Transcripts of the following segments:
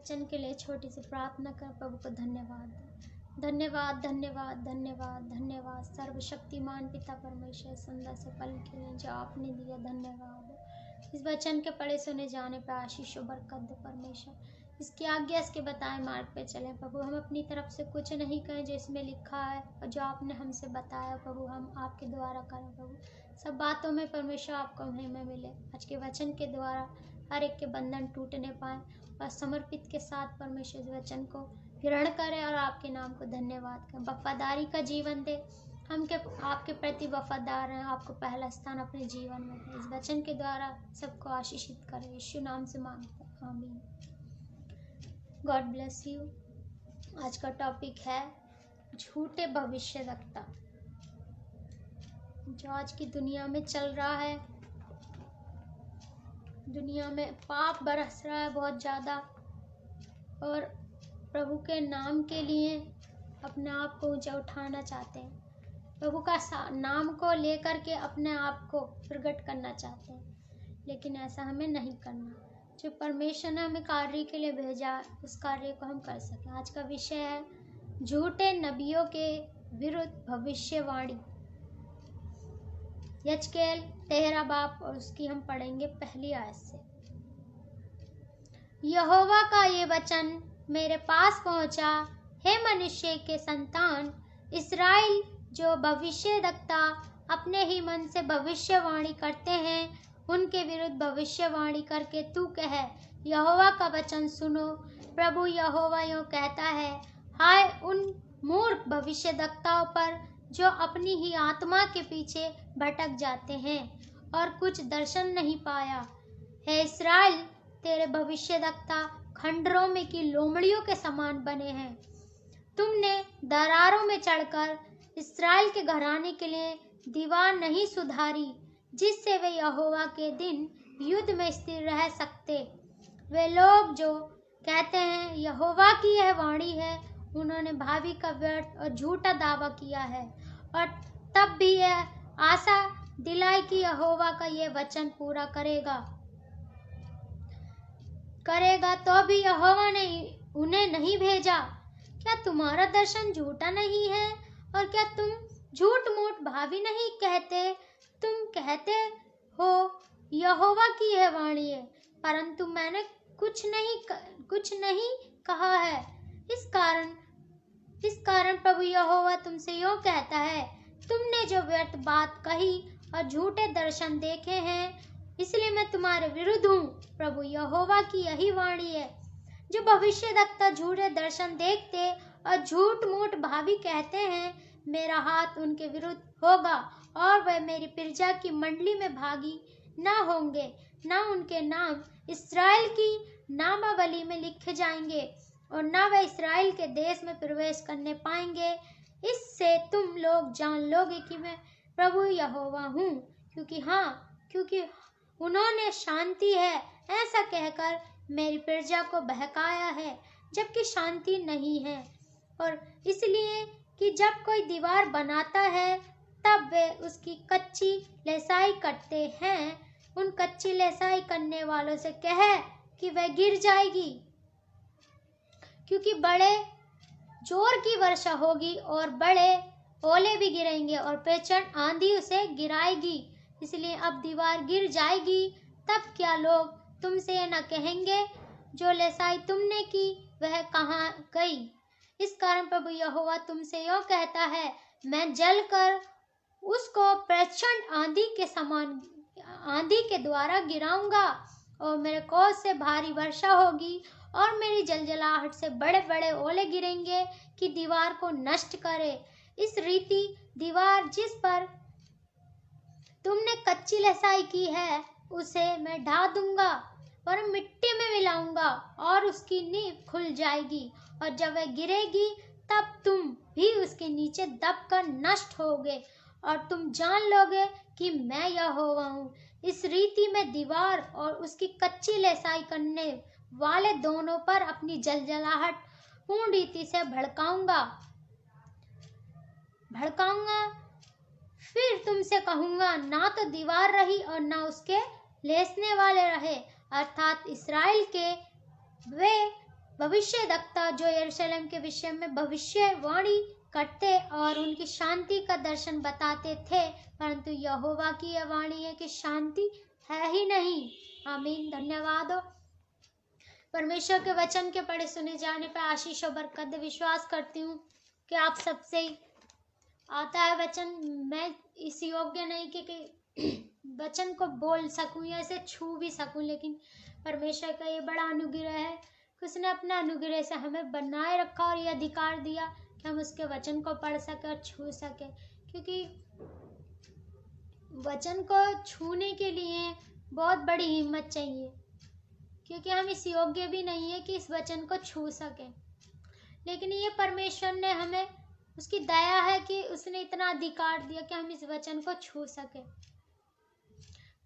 वचन के लिए छोटी सी प्रार्थना कर प्रभु को धन्यवाद दें। धन्यवाद धन्यवाद धन्यवाद धन्यवाद सर्वशक्तिमान पिता परमेश्वर, सुंदर से पल के लिए जो आपने दिया, धन्यवाद। इस वचन के पढ़े सुने जाने पर आशीष और बरकत दे परमेश्वर। इसकी आज्ञा इसके बताए मार्ग पे चलें प्रभु। हम अपनी तरफ से कुछ नहीं करें, जो इसमें लिखा है और जो आपने हमसे बताया प्रभु, हम आपके द्वारा करें प्रभु। सब बातों में परमेश्वर आपको महिमा मिले। आज के वचन के द्वारा हर एक के बंधन टूटने पाए और समर्पित के साथ परमेश्वर इस वचन को ग्रहण करें और आपके नाम को धन्यवाद करें। वफादारी का जीवन दे। हम आपके प्रति वफादार हैं, आपको पहला स्थान अपने जीवन में दें। इस वचन के द्वारा सबको आशीषित करें, यीशु नाम से मांगते हैं, आमीन। God bless you. आज का टॉपिक है झूठे भविष्यवक्ता। जो आज की दुनिया में चल रहा है, दुनिया में पाप बरस रहा है बहुत ज़्यादा, और प्रभु के नाम के लिए अपने आप को ऊंचा उठाना चाहते हैं। प्रभु का नाम को लेकर के अपने आप को प्रकट करना चाहते हैं, लेकिन ऐसा हमें नहीं करना। जो परमेश्वर ने हमें कार्य के लिए भेजा, उस कार्य को हम कर सकें। आज का विषय है झूठे नबियों के विरुद्ध भविष्यवाणी। यजकेल 13 बाब और उसकी हम पढ़ेंगे पहली आयत से। यहोवा का ये वचन मेरे पास पहुंचा, हे मनुष्य के संतान, इस्राएल जो भविष्यद्वक्ता अपने ही मन से भविष्यवाणी करते हैं, उनके विरुद्ध भविष्यवाणी करके तू कह, यहोवा का वचन सुनो। प्रभु यहोवा यूं कहता है, हाय उन मूर्ख भविष्यद्वक्ताओं पर जो अपनी ही आत्मा के पीछे भटक जाते हैं और कुछ दर्शन नहीं पाया। हे इस्राएल, तेरे भविष्यद्वक्ता खंडरों में की लोमड़ियों के समान बने हैं। तुमने दरारों में चढ़कर इस्राएल के घराने के लिए दीवार नहीं सुधारी, जिससे वे यहोवा के दिन युद्ध में स्थिर रह सकते। वे लोग जो कहते हैं यहोवा की यह वाणी है, उन्होंने भावी का व्यर्थ और झूठा दावा किया है, और तब भी यह आशा दिलाई कि यहोवा का यह वचन पूरा करेगा, तो भी यहोवा ने उन्हें नहीं भेजा। क्या तुम्हारा दर्शन झूठा नहीं है, और क्या तुम झूठ मूठ भावी नहीं कहते? तुम कहते हो यहोवा की यह वाणी है, परंतु मैंने कुछ नहीं कहा है। इस कारण प्रभु यहोवा तुमसे यूं कहता है, तुमने जो व्यर्थ बात कही और झूठे दर्शन देखे हैं, इसलिए मैं तुम्हारे विरुद्ध हूँ। प्रभु यहोवा की यही वाणी है। जो भविष्यद्वक्ता झूठे दर्शन देखते और झूठ मूठ भावी कहते हैं, मेरा हाथ उनके विरुद्ध होगा और वे मेरी प्रजा की मंडली में भागी न होंगे, न उनके नाम इस्राएल की नामावली में लिखे जाएंगे, और न वे इस्राएल के देश में प्रवेश करने पाएंगे। इससे तुम लोग जान लोगे कि मैं प्रभु यहोवा हूँ, क्योंकि उन्होंने शांति है ऐसा कहकर मेरी प्रजा को बहकाया है, जबकि शांति नहीं है। और इसलिए कि जब कोई दीवार बनाता है, तब वे उसकी कच्ची लेसाई करते हैं। उन कच्ची लेसाई करने वालों से कह कि वह गिर जाएगी, क्योंकि बड़े जोर की वर्षा होगी और बड़े ओले भी गिरेंगे और प्रचंड आंधी उसे गिराएगी। इसलिए अब दीवार गिर जाएगी, तब क्या लोग तुमसे ये न कहेंगे, जो लेसाई तुमने की वह कहाँ गई? इस कारण प्रभु यहोवा तुमसे यूं कहता है, मैं जलकर उसको प्रचंड आंधी के द्वारा गिराऊंगा, और मेरे क्रोध से भारी वर्षा होगी और मेरी जलजलाहट से बड़े बड़े ओले गिरेंगे कि दीवार को नष्ट करे। इस रीति दीवार जिस पर तुमने कच्ची लेसाई की है, उसे मैं ढा दूंगा और मिट्टी में मिलाऊंगा, और उसकी नींव खुल जाएगी, और जब वह गिरेगी तब तुम भी उसके नीचे दबकर नष्ट होगे, और तुम जान लोगे कि मैं यहोवा हूँ। इस रीति में दीवार और उसकी कच्ची लेसाई करने वाले दोनों पर अपनी जलजलाहट पूर्ण रीति से भड़काऊंगा। फिर तुमसे कहूंगा, ना तो दीवार रही और ना उसके लेसने वाले रहे, अर्थात इस्राएल के वे भविष्यद्वक्ता जो यरूशलेम के विषय में भविष्यवाणी करते और उनकी शांति का दर्शन बताते थे, परंतु यहोवा की यह वाणी है कि शांति है ही नहीं। आमीन। धन्यवाद हो परमेश्वर के वचन के पढ़े सुने जाने पर आशीष और बरकत। विश्वास करती हूँ कि आप सबसे ही आता है वचन। मैं इस योग्य नहीं कि वचन को बोल सकूं या इसे छू भी सकूं, लेकिन परमेश्वर का ये बड़ा अनुग्रह है कि उसने अपना अनुग्रह से हमें बनाए रखा और ये अधिकार दिया कि हम उसके वचन को पढ़ सके और छू सके। क्योंकि वचन को छूने के लिए बहुत बड़ी हिम्मत चाहिए, क्योंकि हम इस योग्य भी नहीं है कि इस वचन को छू सके। लेकिन ये परमेश्वर ने हमें, उसकी दया है कि उसने इतना अधिकार दिया कि हम इस वचन को छू सके।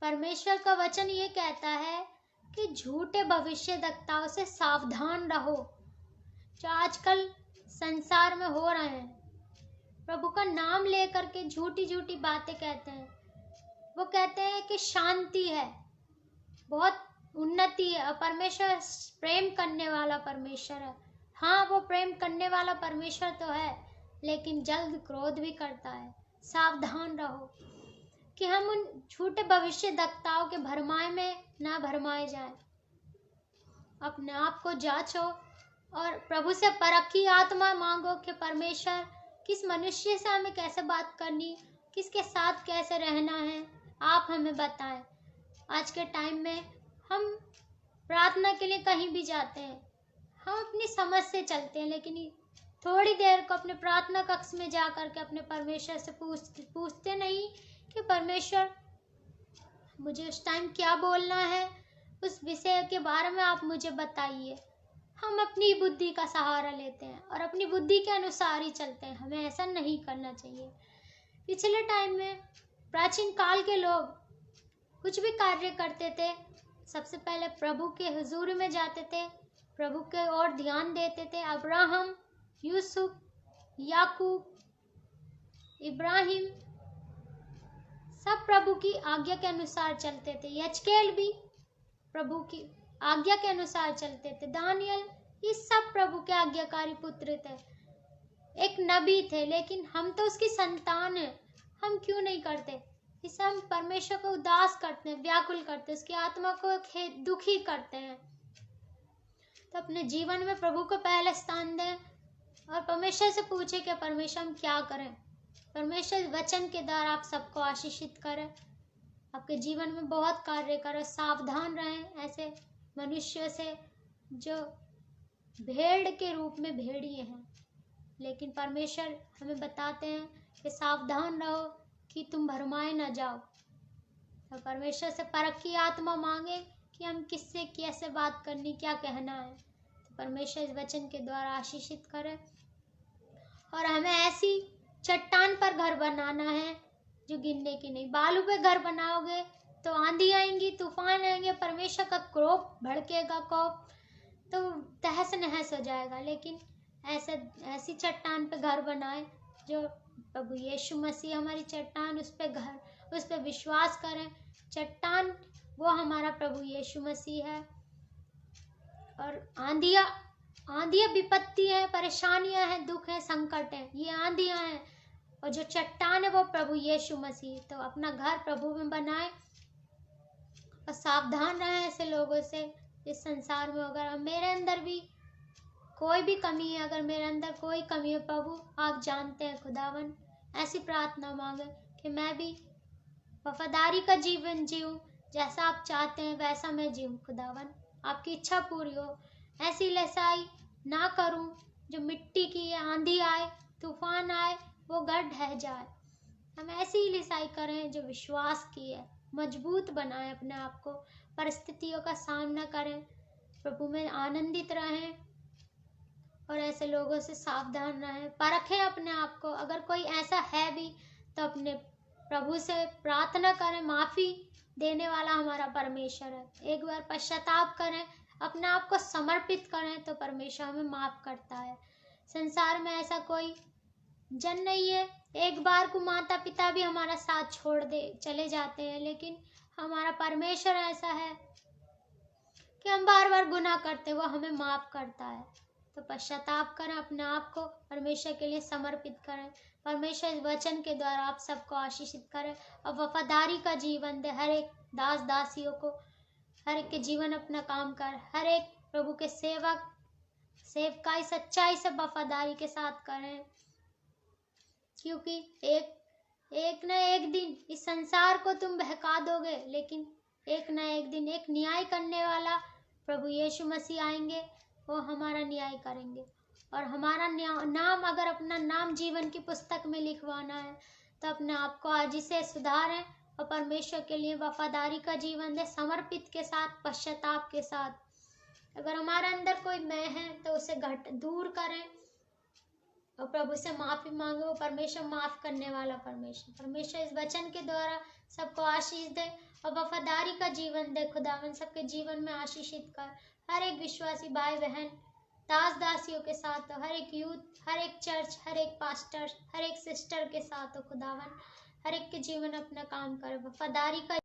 परमेश्वर का वचन ये कहता है कि झूठे भविष्यद्वक्ताओं से सावधान रहो, जो आजकल संसार में हो रहे हैं। प्रभु का नाम लेकर के झूठी झूठी बातें कहते हैं। वो कहते हैं कि शांति है, बहुत उन्नति है, और परमेश्वर प्रेम करने वाला परमेश्वर है। हाँ, वो प्रेम करने वाला परमेश्वर तो है, लेकिन जल्द क्रोध भी करता है। सावधान रहो कि हम उन झूठे भविष्यद्वक्ताओं के भरमाए में ना भरमाए जाए। अपने आप को जांचो और प्रभु से परखी आत्मा मांगो कि परमेश्वर किस मनुष्य से हमें कैसे बात करनी, किसके साथ कैसे रहना है, आप हमें बताएं। आज के टाइम में हम प्रार्थना के लिए कहीं भी जाते हैं, हम अपनी समझ से चलते हैं, लेकिन थोड़ी देर को अपने प्रार्थना कक्ष में जाकर के अपने परमेश्वर से पूछते नहीं कि परमेश्वर मुझे उस टाइम क्या बोलना है, उस विषय के बारे में आप मुझे बताइए। हम अपनी बुद्धि का सहारा लेते हैं और अपनी बुद्धि के अनुसार ही चलते हैं। हमें ऐसा नहीं करना चाहिए। पिछले टाइम में प्राचीन काल के लोग कुछ भी कार्य करते थे, सबसे पहले प्रभु के हुजूर में जाते थे, प्रभु के ओर ध्यान देते थे। अब्राहम, यूसुफ, याकूब, इब्राहिम सब प्रभु की आज्ञा के अनुसार चलते थे। यजकेल भी प्रभु की आज्ञा के अनुसार चलते थे। दानियल, ये सब प्रभु के आज्ञाकारी पुत्र थे, एक नबी थे। लेकिन हम तो उसकी संतान हैं, हम क्यों नहीं करते? इससे हम परमेश्वर को उदास करते हैं, व्याकुल करते हैं, उसकी आत्मा को दुखी करते हैं। तो अपने जीवन में प्रभु को पहले स्थान दें और परमेश्वर से पूछे कि परमेश्वर हम क्या करें। परमेश्वर वचन के द्वारा आप सबको आशीषित करें, आपके जीवन में बहुत कार्य करें। सावधान रहें ऐसे मनुष्यों से जो भेड़ के रूप में भेड़िए हैं, लेकिन परमेश्वर हमें बताते हैं कि सावधान रहो कि तुम भरमाए न जाओ। तो परमेश्वर से परख की आत्मा मांगे कि हम किससे कैसे बात करनी, क्या कहना है। तो परमेश्वर इस वचन के द्वारा आशीषित करे और हमें ऐसी चट्टान पर घर बनाना है जो गिरने की नहीं। बालू पे घर बनाओगे तो आंधी आएंगी, तूफान आएंगे, परमेश्वर का क्रोध भड़केगा, कोप तो तहस नहस हो जाएगा। लेकिन ऐसी चट्टान पे घर बनाए जो प्रभु यीशु मसीह हमारी चट्टान, उस पे विश्वास करें। चट्टान वो हमारा प्रभु यीशु मसीह है। और आंधियां विपत्ति है, परेशानियां हैं, दुख है, संकट है, ये आंधियां हैं। और जो चट्टान है वो प्रभु यीशु मसीह। तो अपना घर प्रभु में बनाए और सावधान रहें ऐसे लोगों से। इस संसार में अगर मेरे अंदर भी कोई भी कमी है, अगर मेरे अंदर कोई कमी है प्रभु आप जानते हैं खुदावन, ऐसी प्रार्थना मांगे कि मैं भी वफादारी का जीवन जीऊं, जैसा आप चाहते हैं वैसा मैं जीऊं। खुदावन आपकी इच्छा पूरी हो। ऐसी लसाई ना करूं जो मिट्टी की है, आंधी आए, तूफान आए, वो घर ढह जाए। हम ऐसी ही लिसाई करें जो विश्वास की है। मजबूत बनाएं अपने आप को, परिस्थितियों का सामना करें, प्रभु में आनंदित रहें और ऐसे लोगों से सावधान रहें। परखें अपने आप को। अगर कोई ऐसा है भी तो अपने प्रभु से प्रार्थना करें। माफी देने वाला हमारा परमेश्वर है। एक बार पश्चाताप करें, अपने आप को समर्पित करें तो परमेश्वर हमें माफ करता है। संसार में ऐसा कोई जन नहीं है। एक बार को माता पिता भी हमारा साथ छोड़ दे चले जाते हैं, लेकिन हमारा परमेश्वर ऐसा है कि हम बार बार गुनाह करते, वो हमें माफ करता है। तो पश्चाताप करें, अपने आप को परमेश्वर के लिए समर्पित करें। परमेश्वर इस वचन के द्वारा आप सबको आशीषित करे और वफादारी का जीवन दे। हर एक दास दासियों को, हर एक के जीवन अपना काम कर, हर एक प्रभु के सेवक सेवकाई सच्चाई से वफादारी के साथ करें, क्योंकि एक न एक दिन इस संसार को तुम बहका दोगे, लेकिन एक न एक दिन एक न्याय करने वाला प्रभु यीशु मसीह आएंगे, वो हमारा न्याय करेंगे। और हमारा नाम, अगर अपना नाम जीवन की पुस्तक में लिखवाना है तो अपने आप को आज ही से सुधारें और परमेश्वर के लिए वफादारी का जीवन दे, समर्पित के साथ, पश्चाताप के साथ। अगर हमारे अंदर कोई मैं है तो उसे दूर करें और प्रभु से माफी मांगे। वो परमेश्वर माफ करने वाला परमेश्वर इस वचन के द्वारा सबको आशीष दे और वफादारी का जीवन दे। खुदावन सबके जीवन में आशीषित कर, हर एक विश्वासी भाई बहन दास दासियों के साथ, हर एक यूथ, हर एक चर्च, हर एक पास्टर, हर एक सिस्टर के साथ हो खुदावन, हर एक के जीवन अपना काम कर, वफादारी का